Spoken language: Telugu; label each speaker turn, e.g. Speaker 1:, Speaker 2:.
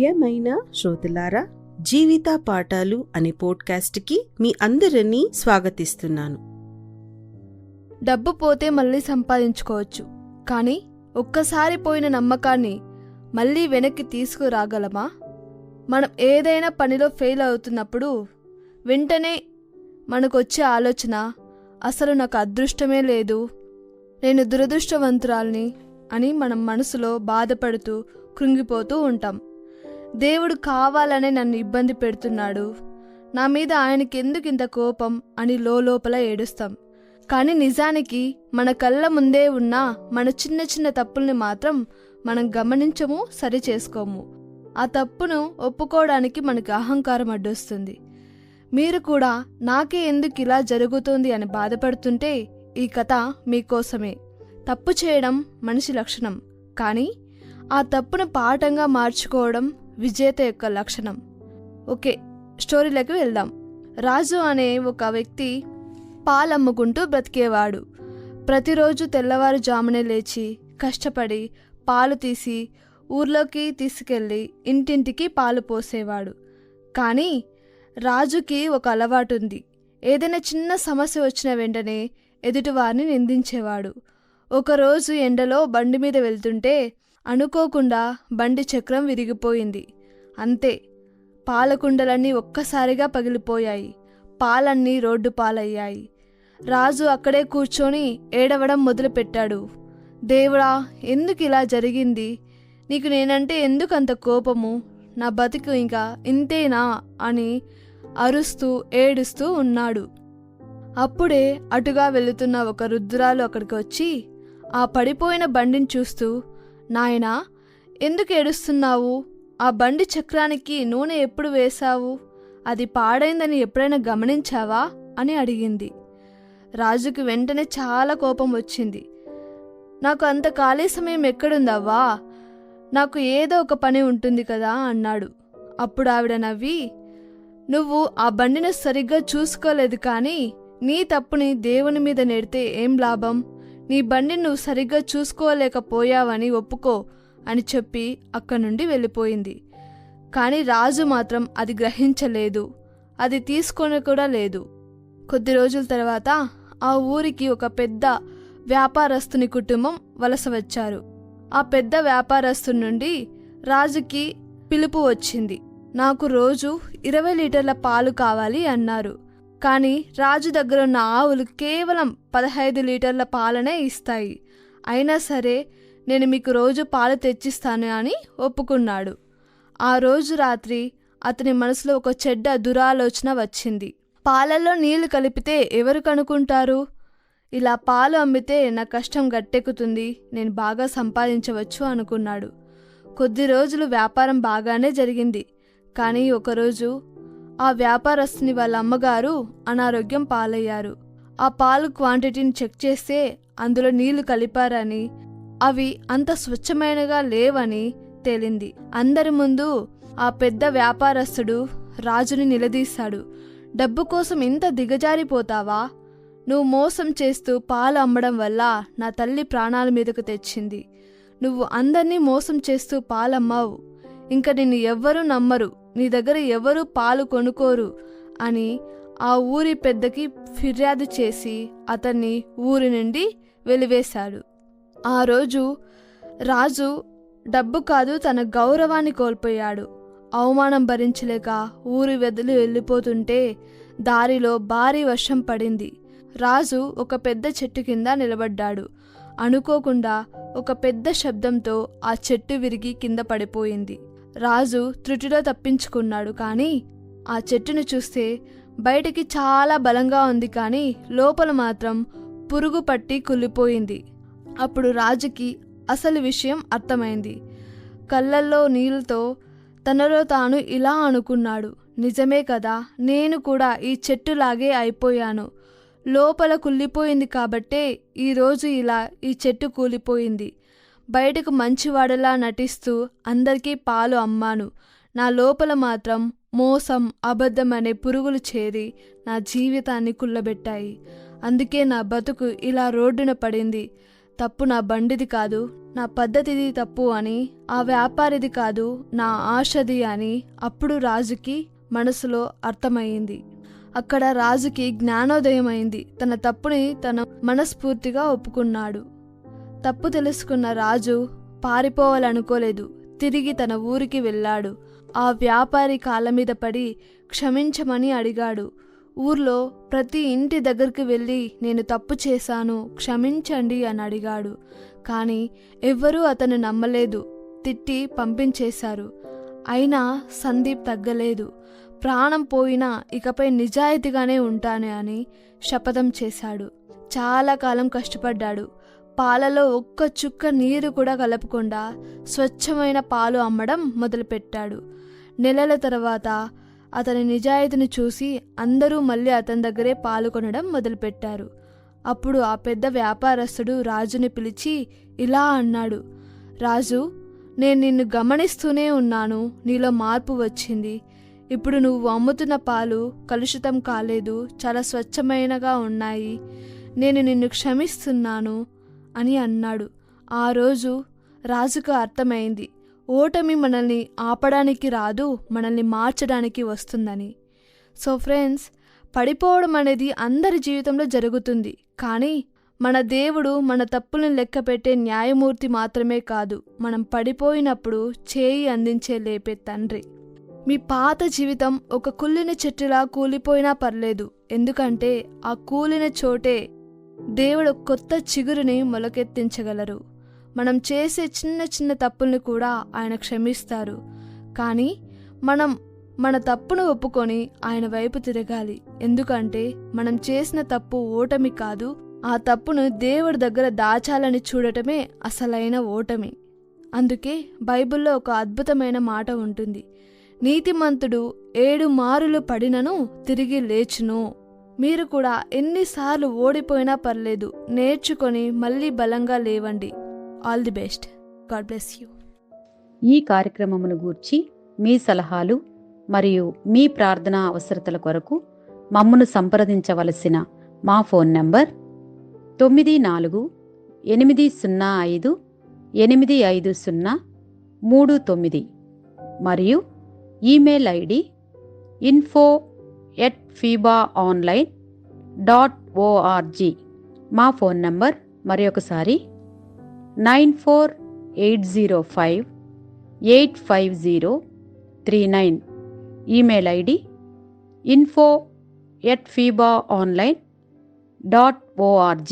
Speaker 1: ప్రియమైన శ్రోతలారా, జీవిత పాఠాలు అనే పోడ్కాస్ట్కి మీ అందరినీ స్వాగతిస్తున్నాను.
Speaker 2: డబ్బు పోతే మళ్ళీ సంపాదించుకోవచ్చు, కానీ ఒక్కసారి పోయిన నమ్మకాన్ని మళ్ళీ వెనక్కి తీసుకురాగలమా? మనం ఏదైనా పనిలో ఫెయిల్ అవుతున్నప్పుడు వెంటనే మనకొచ్చే ఆలోచన, అసలు నాకు అదృష్టమే లేదు, నేను దురదృష్టవంతురాల్ని అని మనం మనసులో బాధపడుతూ కృంగిపోతూ ఉంటాం. దేవుడు కావాలనే నన్ను ఇబ్బంది పెడుతున్నాడు, నా మీద ఆయనకి ఎందుకు ఇంత కోపం అని లోపల ఏడుస్తాం. కానీ నిజానికి మన కళ్ళ ముందే ఉన్న మన చిన్న చిన్న తప్పుల్ని మాత్రం మనం గమనించము, సరి చేసుకోము. ఆ తప్పును ఒప్పుకోవడానికి మనకు అహంకారం అడ్డొస్తుంది. మీరు కూడా నాకే ఎందుకు ఇలా జరుగుతుంది అని బాధపడుతుంటే ఈ కథ మీకోసమే. తప్పు చేయడం మనిషి లక్షణం, కానీ ఆ తప్పును పాఠంగా మార్చుకోవడం విజేత యొక్క లక్షణం. ఓకే, స్టోరీలోకి వెళ్దాం. రాజు అనే ఒక వ్యక్తి పాలమ్ముకుంటూ బ్రతికేవాడు. ప్రతిరోజు తెల్లవారుజామునే లేచి కష్టపడి పాలు తీసి ఊర్లోకి తీసుకెళ్ళి ఇంటింటికి పాలు పోసేవాడు. కానీ రాజుకి ఒక అలవాటుంది. ఏదైనా చిన్న సమస్య వచ్చిన వెంటనే ఎదుటివారిని నిందించేవాడు. ఒకరోజు ఎండలో బండి మీద వెళ్తుంటే అనుకోకుండా బండి చక్రం విరిగిపోయింది. అంతే, పాలకుండలన్నీ ఒక్కసారిగా పగిలిపోయాయి. పాలన్నీ రోడ్డు పాలయ్యాయి. రాజు అక్కడే కూర్చొని ఏడవడం మొదలుపెట్టాడు. దేవుడా, ఎందుకు ఇలా జరిగింది? నీకు నేనంటే ఎందుకు అంత కోపము? నా బతుకు ఇంకా ఇంతేనా అని అరుస్తూ ఏడుస్తూ ఉన్నాడు. అప్పుడే అటుగా వెళుతున్న ఒక వృద్ధురాలు అక్కడికి వచ్చి ఆ పడిపోయిన బండిని చూస్తూ, నాయనా, ఎందుకు ఏడుస్తున్నావు? ఆ బండి చక్రానికి నూనె ఎప్పుడు వేశావు? అది పాడైందని ఎప్పుడైనా గమనించావా అని అడిగింది. రాజుకి వెంటనే చాలా కోపం వచ్చింది. నాకు అంత ఖాళీ సమయం ఎక్కడుందవ్వా? నాకు ఏదో ఒక పని ఉంటుంది కదా అన్నాడు. అప్పుడు ఆవిడ నవ్వి, నువ్వు ఆ బండిని సరిగ్గా చూసుకోలేదు, కానీ నీ తప్పుని దేవుని మీద నెడితే ఏం లాభం? నీ బండిని నువ్వు సరిగ్గా చూసుకోలేకపోయావని ఒప్పుకో అని చెప్పి అక్కడి నుండి వెళ్ళిపోయింది. కానీ రాజు మాత్రం అది గ్రహించలేదు, అది తీసుకొని కూడా లేదు. కొద్ది రోజుల తర్వాత ఆ ఊరికి ఒక పెద్ద వ్యాపారస్తుని కుటుంబం వలస వచ్చారు. ఆ పెద్ద వ్యాపారస్తుని నుండి రాజుకి పిలుపు వచ్చింది. నాకు రోజు 20 లీటర్ల పాలు కావాలి అన్నారు. కానీ రాజు దగ్గర ఉన్న ఆవులు కేవలం 15 లీటర్ల పాలనే ఇస్తాయి. అయినా సరే నేను మీకు రోజు పాలు తెచ్చిస్తాను అని ఒప్పుకున్నాడు. ఆ రోజు రాత్రి అతని మనసులో ఒక చెడ్డ దురాలోచన వచ్చింది. పాలల్లో నీళ్లు కలిపితే ఎవరు కనుక్కుంటారు? ఇలా పాలు అమ్మితే నా కష్టం గట్టెక్కుతుంది, నేను బాగా సంపాదించవచ్చు అనుకున్నాడు. కొద్ది రోజులు వ్యాపారం బాగానే జరిగింది. కానీ ఒకరోజు ఆ వ్యాపారస్తుని వాళ్ళ అమ్మగారు అనారోగ్యం పాలయ్యారు. ఆ పాలు క్వాంటిటీని చెక్ చేస్తే అందులో నీళ్లు కలిపారని, అవి అంత స్వచ్ఛమైనగా లేవని తేలింది. అందరి ముందు ఆ పెద్ద వ్యాపారస్తుడు రాజుని నిలదీశాడు. డబ్బు కోసం ఇంత దిగజారిపోతావా? నువ్వు మోసం చేస్తూ పాలు అమ్మడం వల్ల నా తల్లి ప్రాణాల మీదకు తెచ్చింది. నువ్వు అందర్నీ మోసం చేస్తూ పాలమ్మావు. ఇంక నిన్ను ఎవ్వరూ నమ్మరు, నీ దగ్గర ఎవరూ పాలు కొనుక్కోరు అని ఆ ఊరి పెద్దకి ఫిర్యాదు చేసి అతన్ని ఊరి నుండి వెలివేశాడు. ఆ రోజు రాజు డబ్బు కాదు, తన గౌరవాన్ని కోల్పోయాడు. అవమానం భరించలేక ఊరి వదిలి వెళ్ళిపోతుంటే దారిలో భారీ వర్షం పడింది. రాజు ఒక పెద్ద చెట్టు కింద నిలబడ్డాడు. అనుకోకుండా ఒక పెద్ద శబ్దంతో ఆ చెట్టు విరిగి కింద పడిపోయింది. రాజు త్రుటిలో తప్పించుకున్నాడు. కానీ ఆ చెట్టును చూస్తే బయటికి చాలా బలంగా ఉంది, కానీ లోపల మాత్రం పురుగు పట్టి కుళ్ళిపోయింది. అప్పుడు రాజుకి అసలు విషయం అర్థమైంది. కళ్ళల్లో నీళ్ళతో తనలో తాను ఇలా అనుకున్నాడు, నిజమే కదా, నేను కూడా ఈ చెట్టులాగే అయిపోయాను. లోపల కుళ్ళిపోయింది కాబట్టే ఈరోజు ఇలా ఈ చెట్టు కూలిపోయింది. బయటకు మంచివాడలా నటిస్తూ అందరికీ పాలు అమ్మాను. నా లోపల మాత్రం మోసం, అబద్ధం అనే పురుగులు చేరి నా జీవితాన్ని కుళ్ళబెట్టాయి. అందుకే నా బతుకు ఇలా రోడ్డున పడింది. తప్పు నా బండిది కాదు, నా పద్ధతిది తప్పు అని, ఆ వ్యాపారిది కాదు, నా ఆశది అని అప్పుడు రాజుకి మనసులో అర్థమయ్యింది. అక్కడ రాజుకి జ్ఞానోదయం అయింది. తన తప్పుని తన మనస్ఫూర్తిగా ఒప్పుకున్నాడు. తప్పు తెలుసుకున్న రాజు పారిపోవాలనుకోలేదు. తిరిగి తన ఊరికి వెళ్ళాడు. ఆ వ్యాపారి కాళ్ళ మీద పడి క్షమించమని అడిగాడు. ఊర్లో ప్రతి ఇంటి దగ్గరికి వెళ్ళి నేను తప్పు చేశాను, క్షమించండి అని అడిగాడు. కానీ ఎవ్వరూ అతను నమ్మలేదు. తిట్టి పంపించేశారు. అయినా సందీప్ తగ్గలేదు. ప్రాణం పోయినా ఇకపై నిజాయితీగానే ఉంటాను అని శపథం చేశాడు. చాలా కాలం కష్టపడ్డాడు. పాలలో ఒక్క చుక్క నీరు కూడా కలపకుండా స్వచ్ఛమైన పాలు అమ్మడం మొదలుపెట్టాడు. నెలల తర్వాత అతని నిజాయితీని చూసి అందరూ మళ్ళీ అతని దగ్గరే పాలు కొనడం మొదలుపెట్టారు. అప్పుడు ఆ పెద్ద వ్యాపారస్తుడు రాజుని పిలిచి ఇలా అన్నాడు, రాజు, నేను నిన్ను గమనిస్తూనే ఉన్నాను. నీలో మార్పు వచ్చింది. ఇప్పుడు నువ్వు అమ్ముతున్న పాలు కలుషితం కాలేదు, చాలా స్వచ్ఛమైనగా ఉన్నాయి. నేను నిన్ను క్షమిస్తున్నాను అని అన్నాడు. ఆ రోజు రాజుకు అర్థమైంది, ఓటమి మనల్ని ఆపడానికి రాదు, మనల్ని మార్చడానికి వస్తుందని. సో ఫ్రెండ్స్, పడిపోవడం అనేది అందరి జీవితంలో జరుగుతుంది. కానీ మన దేవుడు మన తప్పులను లెక్క పెట్టే న్యాయమూర్తి మాత్రమే కాదు, మనం పడిపోయినప్పుడు చేయి అందించే లేపే తండ్రి. మీ పాత జీవితం ఒక కుళ్ళిన చెట్టులా కూలిపోయినా పర్లేదు. ఎందుకంటే ఆ కూలిన చోటే దేవుడు కొత్త చిగురుని మొలకెత్తించగలరు. మనం చేసే చిన్న చిన్న తప్పుల్ని కూడా ఆయన క్షమిస్తారు. కానీ మనం మన తప్పును ఒప్పుకొని ఆయన వైపు తిరగాలి. ఎందుకంటే మనం చేసిన తప్పు ఓటమి కాదు, ఆ తప్పును దేవుడి దగ్గర దాచాలని చూడటమే అసలైన ఓటమి. అందుకే బైబిల్లో ఒక అద్భుతమైన మాట ఉంటుంది, నీతిమంతుడు 7 మారులు పడినను తిరిగి లేచును. మీరు కూడా ఎన్నిసార్లు ఓడిపోయినా పర్లేదు, నేర్చుకొని మళ్ళీ బలంగా లేవండి. All the best. God bless you.
Speaker 3: ఈ కార్యక్రమమును గూర్చి మీ సలహాలు మరియు మీ ప్రార్థనా అవసరతల కొరకు మమ్మను సంప్రదించవలసిన మా ఫోన్ నంబర్ 9448508503 మరియు ఈమెయిల్ ఐడి info@fibaonline.org. మా ఫోన్ నంబర్ మరొకసారి 9480585039. Email ID info@fibaonline.org.